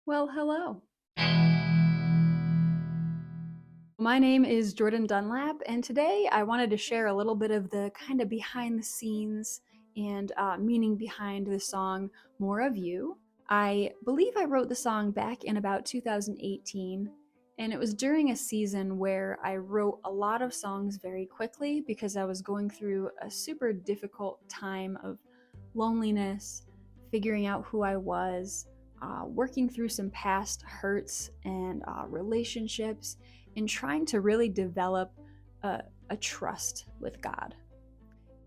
Well, hello. My name is Jordan Dunlap, and today I wanted to share a little bit of the kind of behind the scenes and meaning behind the song More of You. I believe I wrote the song back in about 2018, and it was during a season where I wrote a lot of songs very quickly because I was going through a super difficult time of loneliness, figuring out who I was, working through some past hurts and relationships in trying to really develop a trust with God.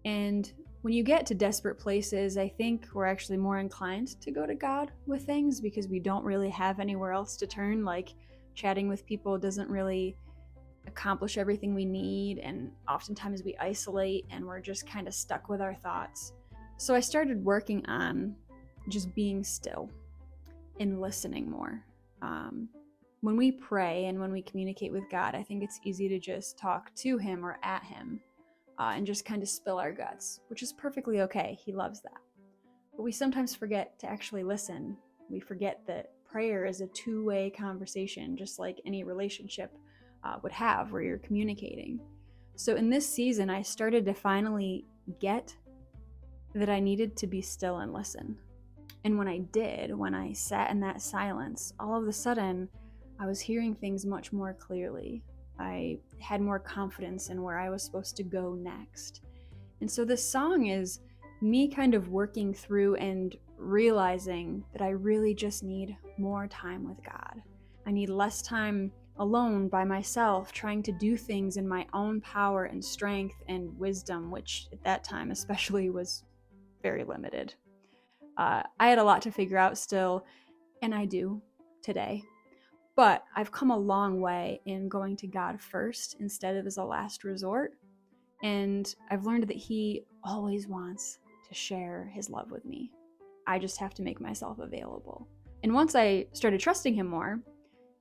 And when you get to desperate places, I think we're actually more inclined to go to God with things because we don't really have anywhere else to turn. Like chatting with people doesn't really accomplish everything we need, and oftentimes we isolate and we're just kind of stuck with our thoughts. So I started working on just being still and listening more. Um, when we pray and when we communicate with God, I think it's easy to just talk to Him or at Him and just kind of spill our guts, which is perfectly okay. He loves that. But we sometimes forget to actually listen. We forget that prayer is a two-way conversation, just like any relationship would have where you're communicating. So in this season, I started to finally get that I needed to be still and listen. And when I did, when I sat in that silence, all of a sudden, I was hearing things much more clearly. I had more confidence in where I was supposed to go next. And so this song is me kind of working through and realizing that I really just need more time with God. I need less time alone by myself, trying to do things in my own power and strength and wisdom, which at that time especially was very limited. I had a lot to figure out still, and I do today. But I've come a long way in going to God first instead of as a last resort. And I've learned that He always wants to share His love with me. I just have to make myself available. And once I started trusting Him more,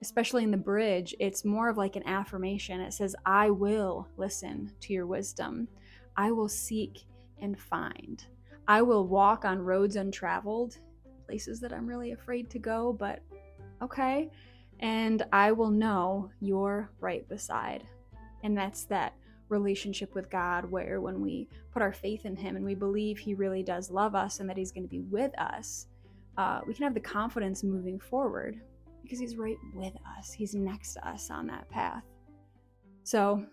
especially in the bridge, it's more of like an affirmation. It says, I will listen to your wisdom. I will seek and find. I will walk on roads untraveled, places that I'm really afraid to go, but okay. And I will know you're right beside. And that's that relationship with God where when we put our faith in Him and we believe He really does love us and that He's going to be with us, we can have the confidence moving forward because He's right with us. He's next to us on that path. So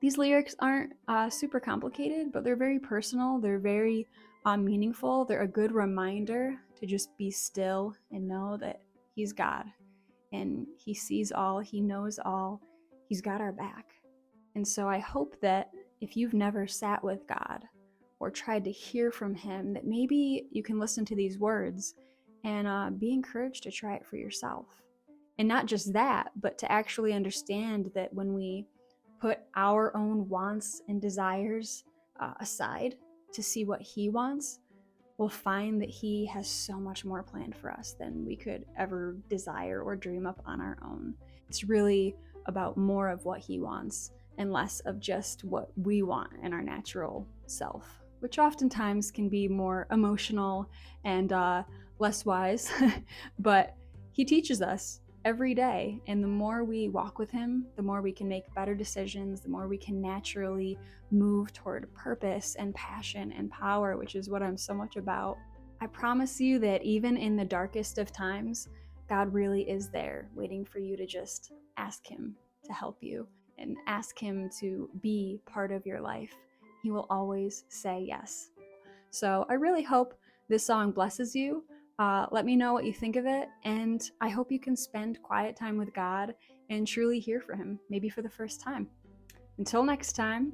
these lyrics aren't super complicated, but they're very personal. They're very meaningful. They're a good reminder to just be still and know that He's God and He sees all, He knows all, He's got our back. And so I hope that if you've never sat with God or tried to hear from Him, that maybe you can listen to these words and be encouraged to try it for yourself. And not just that, but to actually understand that when we put our own wants and desires aside to see what He wants, we'll find that He has so much more planned for us than we could ever desire or dream up on our own. It's really about more of what He wants and less of just what we want in our natural self, which oftentimes can be more emotional and less wise. But He teaches us every day, and the more we walk with Him, the more we can make better decisions, the more we can naturally move toward purpose and passion and power, which is what I'm so much about. I promise you that even in the darkest of times, God really is there waiting for you to just ask Him to help you and ask Him to be part of your life. He will always say yes. So I really hope this song blesses you. Let me know what you think of it, and I hope you can spend quiet time with God and truly hear from Him, maybe for the first time. Until next time.